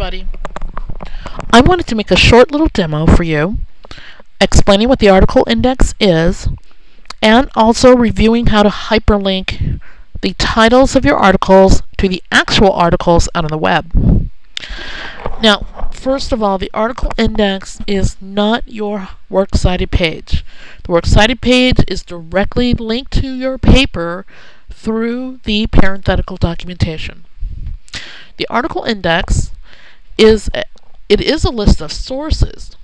everybody. I wanted to make a short little demo for you explaining what the article index is and also reviewing how to hyperlink the titles of your articles to the actual articles out on the web. Now, first of all, the article index is not your works cited page. The works cited page is directly linked to your paper through the parenthetical documentation. The article index is a list of sources.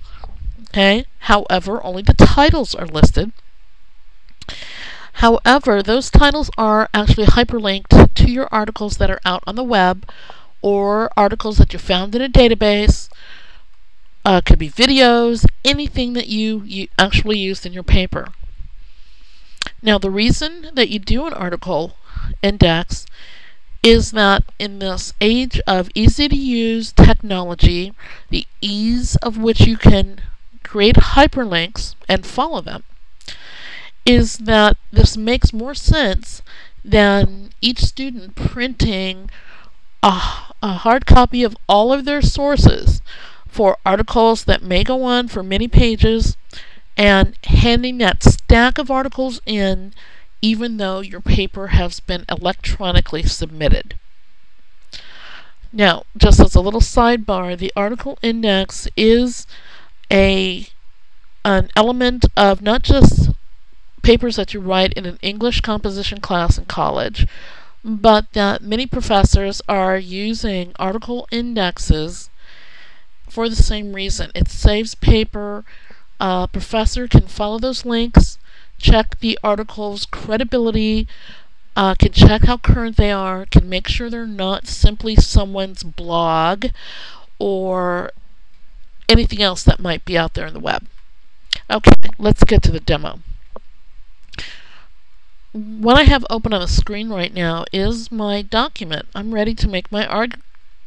Okay? However, only the titles are listed. However, those titles are actually hyperlinked to your articles that are out on the web or articles that you found in a database. Could be videos, anything that you actually used in your paper. Now, the reason that you do an article index is that in this age of easy-to-use technology, the ease of which you can create hyperlinks and follow them, is that this makes more sense than each student printing a hard copy of all of their sources for articles that may go on for many pages and handing that stack of articles in even though your paper has been electronically submitted. Now, just as a little sidebar, the article index is an element of not just papers that you write in an English composition class in college, but that many professors are using article indexes for the same reason. It saves paper. A professor can follow those links, check the article's credibility, can check how current they are, can make sure they're not simply someone's blog or anything else that might be out there on the web. Okay, let's get to the demo. What I have open on the screen right now is my document. I'm ready to make my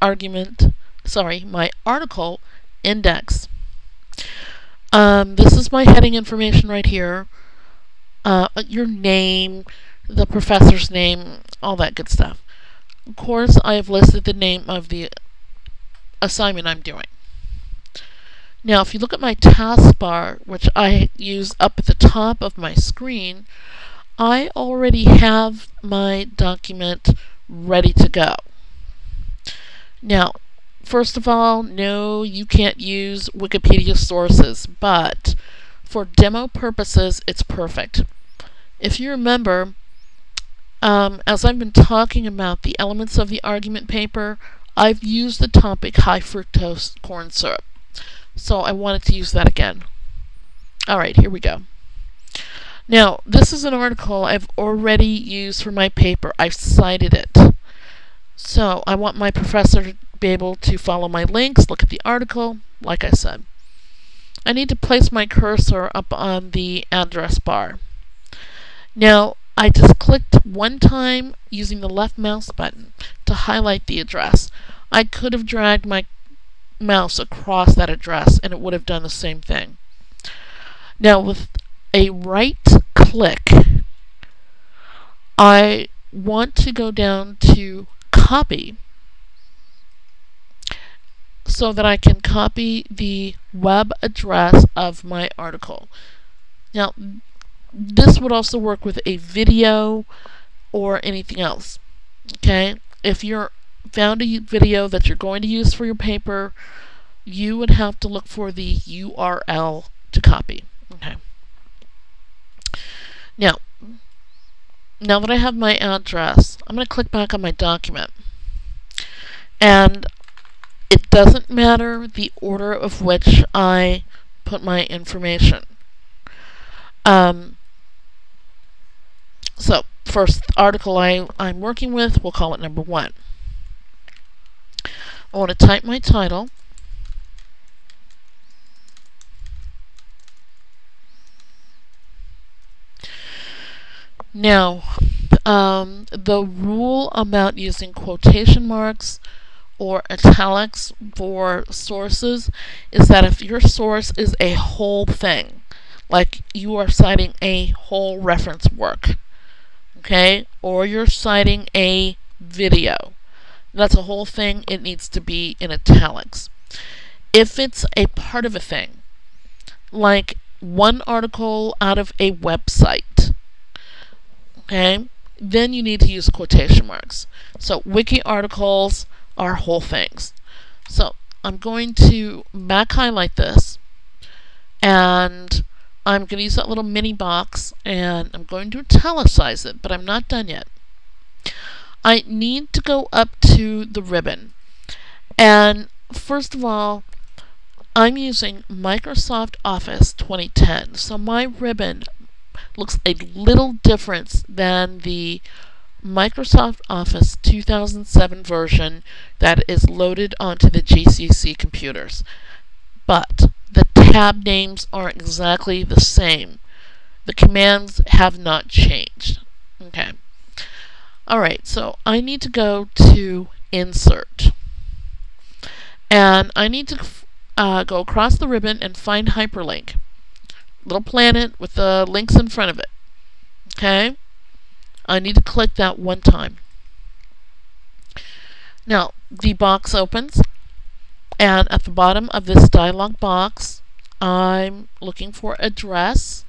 my article index. This is my heading information right here. Your name, the professor's name, all that good stuff. Of course, I have listed the name of the assignment I'm doing. Now, if you look at my taskbar, which I use up at the top of my screen, I already have my document ready to go. Now, first of all, no, you can't use Wikipedia sources, but for demo purposes, it's perfect. If you remember, as I've been talking about the elements of the argument paper, I've used the topic high fructose corn syrup. So I wanted to use that again. Alright, here we go. Now, this is an article I've already used for my paper. I've cited it. So I want my professor to be able to follow my links, look at the article, like I said. I need to place my cursor up on the address bar. Now, I just clicked one time using the left mouse button to highlight the address. I could have dragged my mouse across that address and it would have done the same thing. Now, with a right click, I want to go down to copy so that I can copy the web address of my article. Now, this would also work with a video or anything else. Okay? If you're found a video that you're going to use for your paper, you would have to look for the URL to copy. Okay. Now that I have my address, I'm going to click back on my document. And it doesn't matter the order of which I put my information. So, first article I'm working with, we'll call it number 1. I want to type my title. Now, the rule about using quotation marks or italics for sources is that if your source is a whole thing, like you are citing a whole reference work, okay, or you're citing a video, That's a whole thing. It needs to be in italics. If it's a part of a thing, like one article out of a website, okay, then you need to use quotation marks. So wiki articles are whole things. So I'm going to back highlight this, and I'm going to use that little mini box, and I'm going to italicize it, but I'm not done yet. I need to go up to the ribbon, and first of all, I'm using Microsoft Office 2010, so my ribbon looks a little different than the Microsoft Office 2007 version that is loaded onto the GCC computers. But the tab names are exactly the same. The commands have not changed. Okay. Alright, so I need to go to Insert. And I need to go across the ribbon and find Hyperlink. Little planet with the links in front of it. Okay? I need to click that one time. Now, the box opens, and at the bottom of this dialog box, I'm looking for address,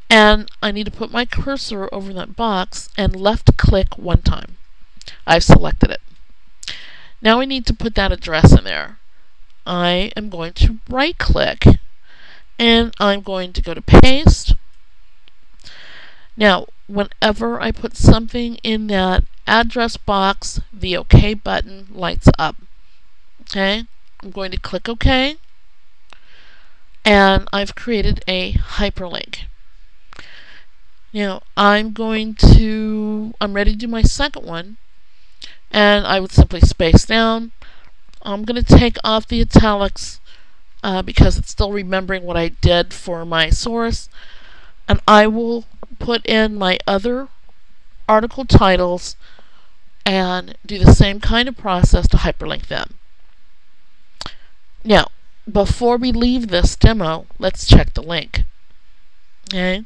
and I need to put my cursor over that box and left click one time. I've selected it. Now I need to put that address in there. I am going to right click, and I'm going to go to paste. Now, whenever I put something in that address box, the OK button lights up. Okay, I'm going to click OK, and I've created a hyperlink. Now, I'm ready to do my second one, and I would simply space down. I'm going to take off the italics because it's still remembering what I did for my source, and I will put in my other article titles and do the same kind of process to hyperlink them. Now, before we leave this demo, let's check the link. Okay.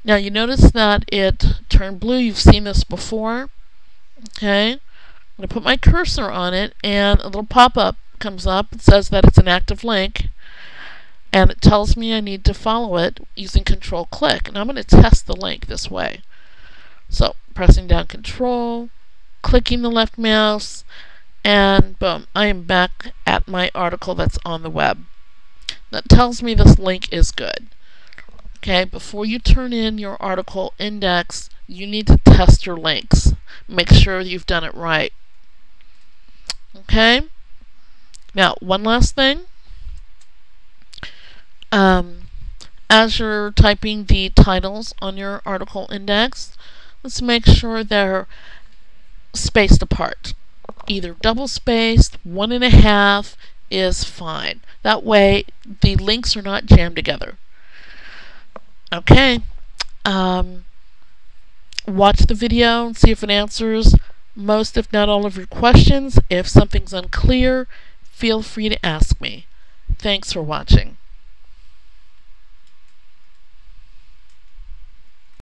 Now you notice that it turned blue. You've seen this before. Okay. I'm going to put my cursor on it, and a little pop-up comes up. It says that it's an active link, and it tells me I need to follow it using Control-click. And I'm going to test the link this way. So, pressing down Control, clicking the left mouse, and boom, I am back at my article that's on the web. That tells me this link is good. Okay, before you turn in your article index, you need to test your links. Make sure you've done it right. Okay, now one last thing. As you're typing the titles on your article index, let's make sure they're spaced apart. Either double spaced, 1.5 is fine. That way the links are not jammed together. Okay, watch the video and see if it answers most, if not all, of your questions. If something's unclear, feel free to ask me. Thanks for watching.